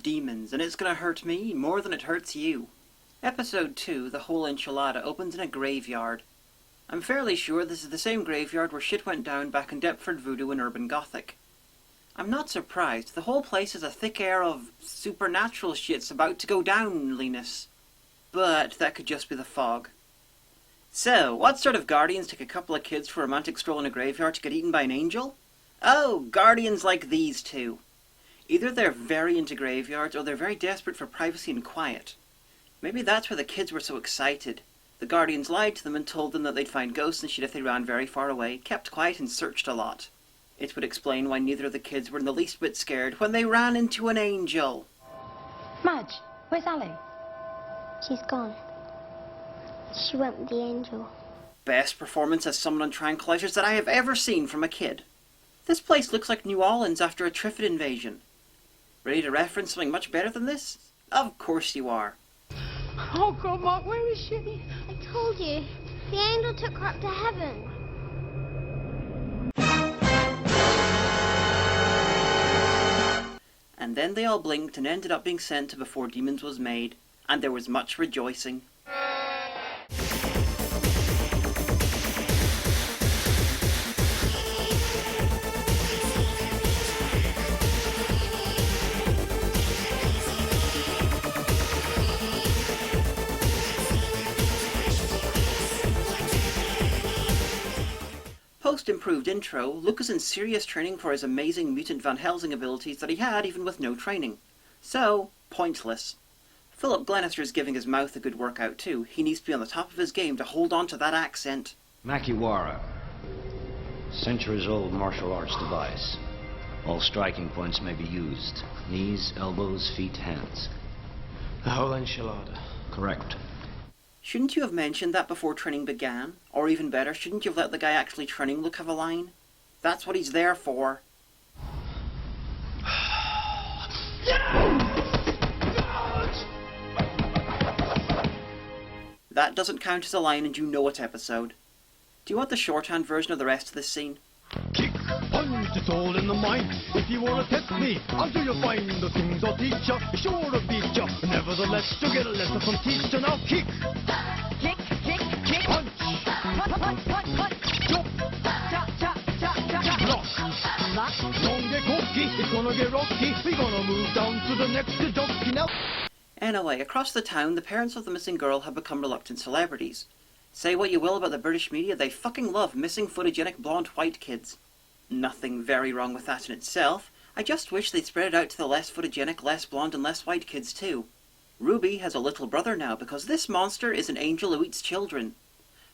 Demons, and it's gonna hurt me more than it hurts you. Episode 2, The Whole Enchilada, opens in a graveyard. I'm fairly sure this is the same graveyard where shit went down back in Deptford Voodoo and Urban Gothic. I'm not surprised, the whole place has a thick air of supernatural shit's about to go downliness. But that could just be the fog. So, what sort of guardians take a couple of kids for a romantic stroll in a graveyard to get eaten by an angel? Oh, guardians like these two. Either they're very into graveyards or they're very desperate for privacy and quiet. Maybe that's why the kids were so excited. The guardians lied to them and told them that they'd find ghosts and shit if they ran very far away, kept quiet and searched a lot. It would explain why neither of the kids were in the least bit scared when they ran into an angel. Madge, where's Ali? She's gone. She went with the angel. Best performance as someone on tranquilizers that I have ever seen from a kid. This place looks like New Orleans after a Triffid invasion. Ready to reference something much better than this? Of course you are. Oh, God, Mark, where is she? I told you. The angel took her up to heaven. And then they all blinked and ended up being sent to Before Demons was made, and there was much rejoicing. Post-improved intro, Luke is in serious training for his amazing mutant Van Helsing abilities that he had even with no training. So, pointless. Philip Glenister's giving his mouth a good workout too. He needs to be on the top of his game to hold on to that accent. Makiwara. Centuries-old martial arts device. All striking points may be used. Knees, elbows, feet, hands. The Whole Enchilada. Correct. Shouldn't you have mentioned that before training began? Or even better, shouldn't you have let the guy actually training Luke have a line? That's what he's there for. That doesn't count as a line and you know what episode. Do you want the shorthand version of the rest of this scene? Kick, punch, it's all in the mind. If you wanna test me, until you find the things I'll teach ya, sure to beat ya. Nevertheless, you'll get a lesson from teacher. Now kick, Kick, kick, kick. punch, Punch, punch, punch, punch. jump, Chop, chop, chop, chop, chop. block. Block. Don't get cocky, it's gonna get rocky. We're gonna move down to the next donkey now. Anyway, across the town, the parents of the missing girl have become reluctant celebrities. Say what you will about the British media, they fucking love missing photogenic blonde white kids. Nothing very wrong with that in itself. I just wish they'd spread it out to the less photogenic, less blonde and less white kids too. Ruby has a little brother now because this monster is an angel who eats children.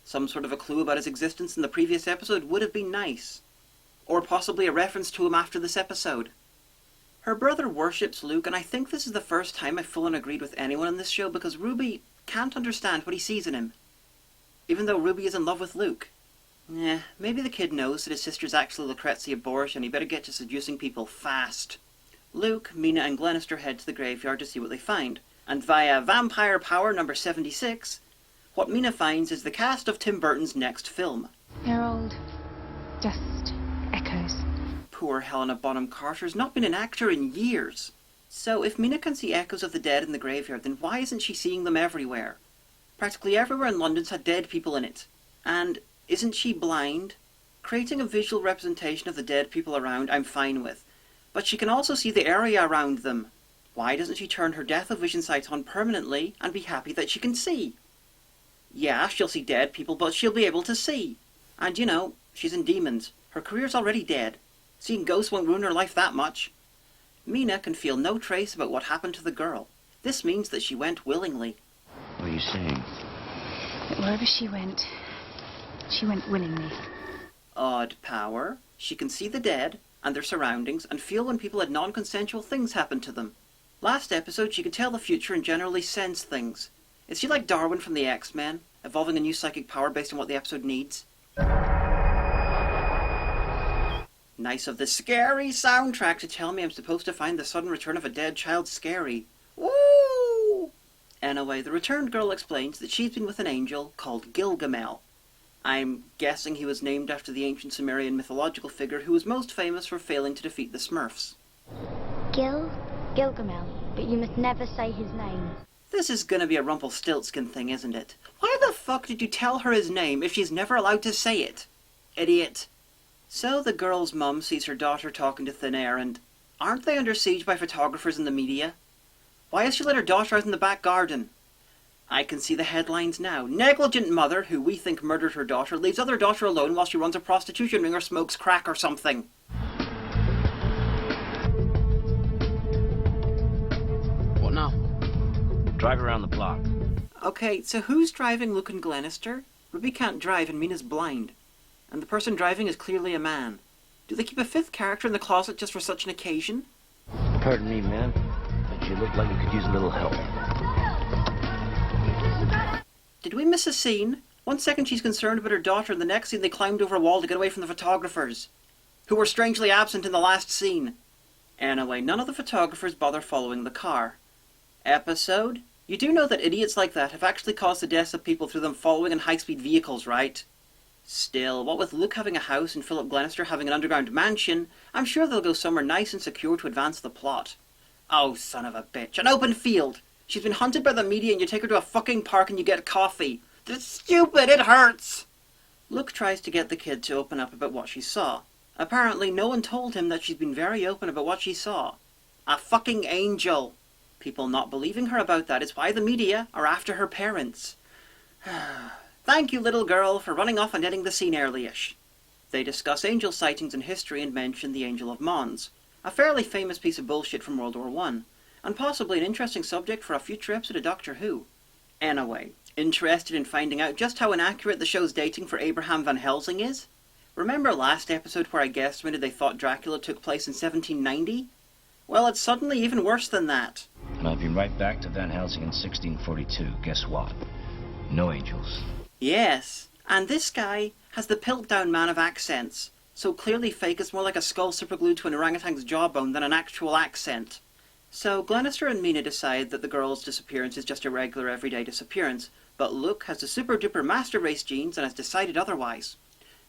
Some sort of a clue about his existence in the previous episode would have been nice. Or possibly a reference to him after this episode. Her brother worships Luke, and I think this is the first time I've full on agreed with anyone in this show because Ruby can't understand what he sees in him. Even though Ruby is in love with Luke. Maybe the kid knows that his sister's actually Lucrezia Borgia and he better get to seducing people fast. Luke, Mina and Glenister head to the graveyard to see what they find, and via Vampire Power number 76, what Mina finds is the cast of Tim Burton's next film. They're old. Just echoes. Poor Helena Bonham Carter's not been an actor in years. So if Mina can see echoes of the dead in the graveyard, then why isn't she seeing them everywhere? Practically everywhere in London's had dead people in it. And isn't she blind? Creating a visual representation of the dead people around, I'm fine with. But she can also see the area around them. Why doesn't she turn her depth of vision sight on permanently and be happy that she can see? Yeah, she'll see dead people, but she'll be able to see. And you know, she's in Demons. Her career's already dead. Seeing ghosts won't ruin her life that much. Mina can feel no trace about what happened to the girl. This means that she went willingly. What are you saying? But wherever she went willingly. Odd power. She can see the dead and their surroundings and feel when people had non-consensual things happen to them. Last episode she could tell the future and generally sense things. Is she like Darwin from the X-Men, evolving a new psychic power based on what the episode needs? Nice of the scary soundtrack to tell me I'm supposed to find the sudden return of a dead child scary. Woo! Anyway, the returned girl explains that she's been with an angel called Gilgamel. I'm guessing he was named after the ancient Sumerian mythological figure who was most famous for failing to defeat the Smurfs. Gilgamel. but you must never say his name. This is gonna be a Rumpelstiltskin thing, isn't it? Why the fuck did you tell her his name if she's never allowed to say it? Idiot. So the girl's mum sees her daughter talking to thin air and... aren't they under siege by photographers in the media? Why has she let her daughter out in the back garden? I can see the headlines now. Negligent mother, who we think murdered her daughter, leaves other daughter alone while she runs a prostitution ring or smokes crack or something. What now? Drive around the block. Okay, so who's driving Luke and Glenister? Ruby can't drive and Mina's blind. And the person driving is clearly a man. Do they keep a fifth character in the closet just for such an occasion? Pardon me, ma'am, but you look like you could use a little help. Did we miss a scene? 1 second she's concerned about her daughter, and the next scene they climbed over a wall to get away from the photographers, who were strangely absent in the last scene. Anyway, none of the photographers bother following the car. Episode? You do know that idiots like that have actually caused the deaths of people through them following in high-speed vehicles, right? Still, what with Luke having a house and Philip Glenister having an underground mansion, I'm sure they'll go somewhere nice and secure to advance the plot. Oh, son of a bitch. An open field! She's been hunted by the media and you take her to a fucking park and you get coffee. That's stupid! It hurts! Luke tries to get the kid to open up about what she saw. Apparently, no one told him that she's been very open about what she saw. A fucking angel! People not believing her about that is why the media are after her parents. Thank you, little girl, for running off and ending the scene early-ish. They discuss angel sightings in history and mention the Angel of Mons, a fairly famous piece of bullshit from World War I, and possibly an interesting subject for a future episode of Doctor Who. Anyway, interested in finding out just how inaccurate the show's dating for Abraham Van Helsing is? Remember last episode where I guesstimated they thought Dracula took place in 1790? Well, it's suddenly even worse than that. And I've been right back to Van Helsing in 1642. Guess what? No angels. Yes, and this guy has the Piltdown Man of accents, so clearly fake is more like a skull superglued to an orangutan's jawbone than an actual accent. So Glenister and Mina decide that the girl's disappearance is just a regular everyday disappearance, but Luke has the super-duper master race genes and has decided otherwise.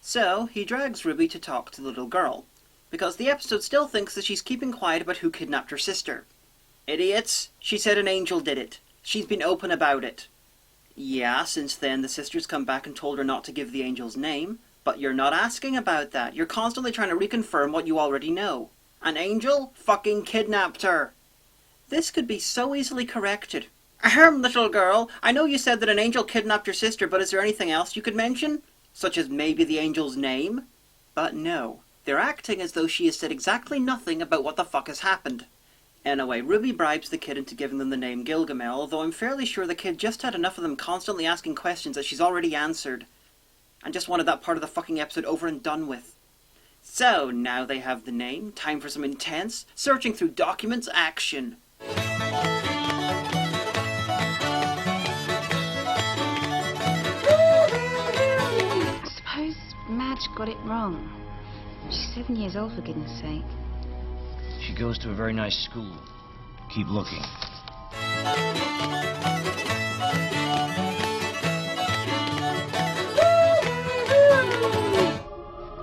So he drags Ruby to talk to the little girl, because the episode still thinks that she's keeping quiet about who kidnapped her sister. Idiots! She said an angel did it. She's been open about it. Yeah, since then the sisters come back and told her not to give the angel's name, but you're not asking about that. You're constantly trying to reconfirm what you already know. An angel fucking kidnapped her. This could be so easily corrected. Ahem, little girl, I know you said that an angel kidnapped your sister, but is there anything else you could mention? Such as maybe the angel's name? But no, they're acting as though she has said exactly nothing about what the fuck has happened. Anyway, Ruby bribes the kid into giving them the name Gilgamel, although I'm fairly sure the kid just had enough of them constantly asking questions that she's already answered, and just wanted that part of the fucking episode over and done with. So, now they have the name, time for some intense, searching through documents action. I suppose Madge got it wrong. She's 7 years old, for goodness sake. She goes to a very nice school. Keep looking.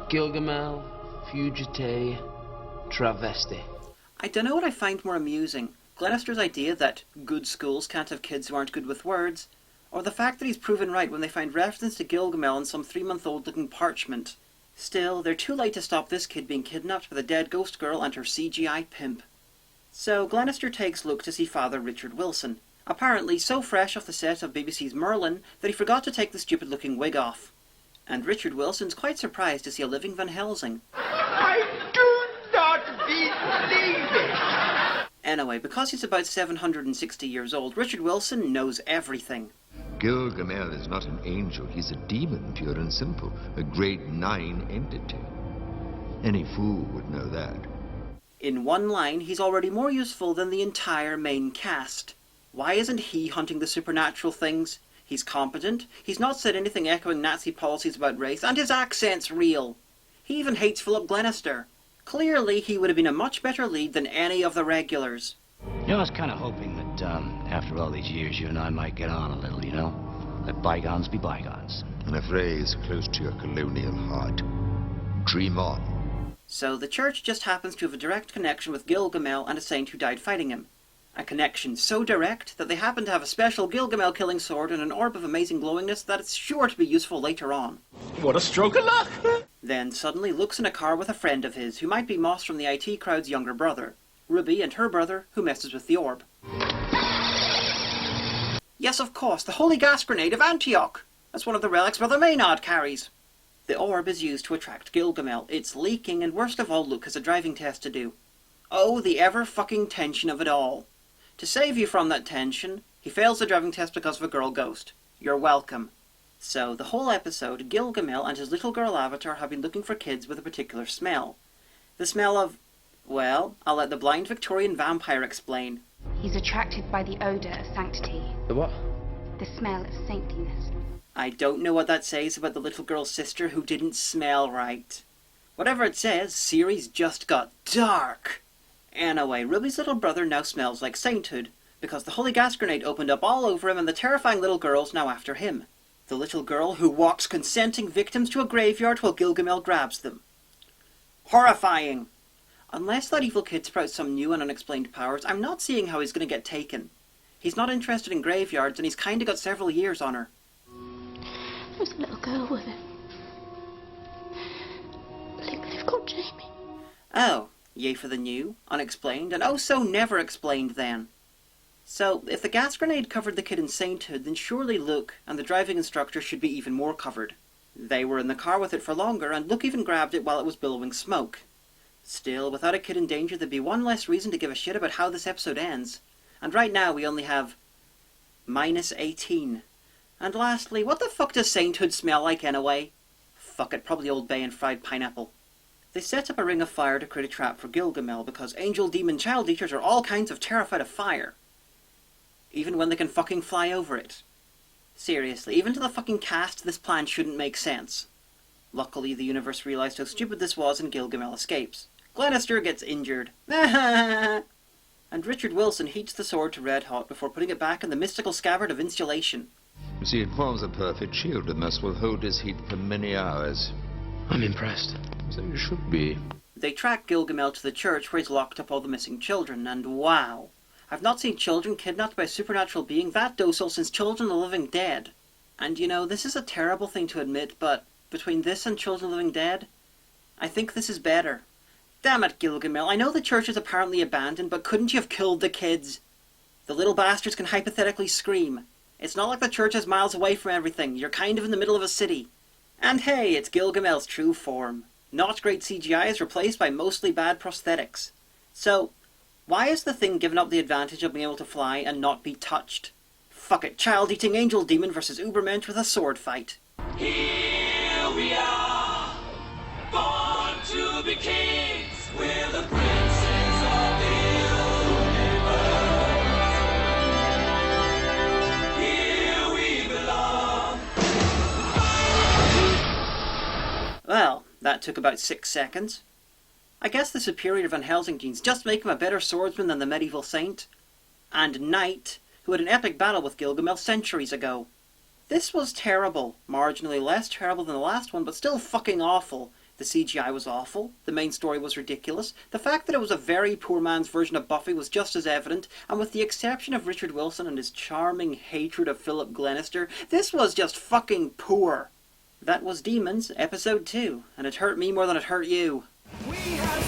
Gilgamel, Fugite, Travesti. I don't know what I find more amusing, Glenister's idea that good schools can't have kids who aren't good with words, or the fact that he's proven right when they find reference to Gilgamel in some 3-month-old looking parchment. Still, they're too late to stop this kid being kidnapped by the dead ghost girl and her CGI pimp. So Glenister takes Luke to see Father Richard Wilson, apparently so fresh off the set of BBC's Merlin that he forgot to take the stupid-looking wig off. And Richard Wilson's quite surprised to see a living Van Helsing. I do not believe it! Anyway, because he's about 760 years old, Richard Wilson knows everything. Gilgamel is not an angel, he's a demon, pure and simple. A grade 9 entity. Any fool would know that. In one line, he's already more useful than the entire main cast. Why isn't he hunting the supernatural things? He's competent, he's not said anything echoing Nazi policies about race, and his accent's real. He even hates Philip Glenister. Clearly, he would have been a much better lead than any of the regulars. You know, I was kind of hoping that, after all these years, you and I might get on a little, you know? Let bygones be bygones. And a phrase close to your colonial heart. Dream on. So the church just happens to have a direct connection with Gilgamel and a saint who died fighting him. A connection so direct that they happen to have a special Gilgamel killing sword and an orb of amazing glowingness that it's sure to be useful later on. What a stroke of luck! Then suddenly Luke's in a car with a friend of his who might be Moss from the IT crowd's younger brother, Ruby, and her brother who messes with the orb. Yes, of course, the holy gas grenade of Antioch! That's one of the relics Brother Maynard carries. The orb is used to attract Gilgamel. It's leaking, and worst of all, Luke has a driving test to do. Oh, the ever-fucking tension of it all. To save you from that tension, he fails the driving test because of a girl ghost. You're welcome. So, the whole episode, Gilgamel and his little girl avatar have been looking for kids with a particular smell. The smell of... well, I'll let the blind Victorian vampire explain. He's attracted by the odour of sanctity, The what? the smell of saintliness. I don't know what that says about the little girl's sister who didn't smell right. Whatever it says, series just got dark. Anyway, Ruby's little brother now smells like sainthood, because the holy gas grenade opened up all over him and the terrifying little girl's now after him. The little girl who walks consenting victims to a graveyard while Gilgamel grabs them. Horrifying! Unless that evil kid sprouts some new and unexplained powers, I'm not seeing how he's going to get taken. He's not interested in graveyards and he's kinda got several years on her. There was a little girl with him. They've got Jamie. Oh, yay for the new, unexplained, and oh so never explained then. So, if the gas grenade covered the kid in sainthood, then surely Luke and the driving instructor should be even more covered. They were in the car with it for longer, and Luke even grabbed it while it was billowing smoke. Still, without a kid in danger, there'd be one less reason to give a shit about how this episode ends. And right now we only have... -18. And lastly, what the fuck does sainthood smell like anyway? Fuck it, probably Old Bay and fried pineapple. They set up a ring of fire to create a trap for Gilgamel because angel demon child eaters are all kinds of terrified of fire. Even when they can fucking fly over it. Seriously, even to the fucking cast, this plan shouldn't make sense. Luckily, the universe realized how stupid this was and Gilgamel escapes. Glenister gets injured. And Richard Wilson heats the sword to red hot before putting it back in the mystical scabbard of insulation. You see, it forms a perfect shield and thus will hold his heat for many hours. I'm impressed. So you should be. They track Gilgamel to the church where he's locked up all the missing children, and wow. I've not seen children kidnapped by a supernatural being that docile since Children of the Living Dead. And you know, this is a terrible thing to admit, but between this and Children of the Living Dead, I think this is better. Damn it, Gilgamel, I know the church is apparently abandoned, but couldn't you have killed the kids? The little bastards can hypothetically scream. It's not like the church is miles away from everything, you're kind of in the middle of a city. And hey, it's Gilgamel's true form. Not great CGI is replaced by mostly bad prosthetics. So, why is the thing given up the advantage of being able to fly and not be touched? Fuck it, child-eating angel demon versus Ubermensch with a sword fight. Here we are, born to be kings, we're the princes of the universe. Here we belong. Well, that took about 6 seconds. I guess the superior Van Helsing genes just make him a better swordsman than the medieval saint. And Knight, who had an epic battle with Gilgamel centuries ago. This was terrible. Marginally less terrible than the last one, but still fucking awful. The CGI was awful. The main story was ridiculous. The fact that it was a very poor man's version of Buffy was just as evident, and with the exception of Richard Wilson and his charming hatred of Philip Glenister, this was just fucking poor. That was Demons, Episode 2, and it hurt me more than it hurt you. We have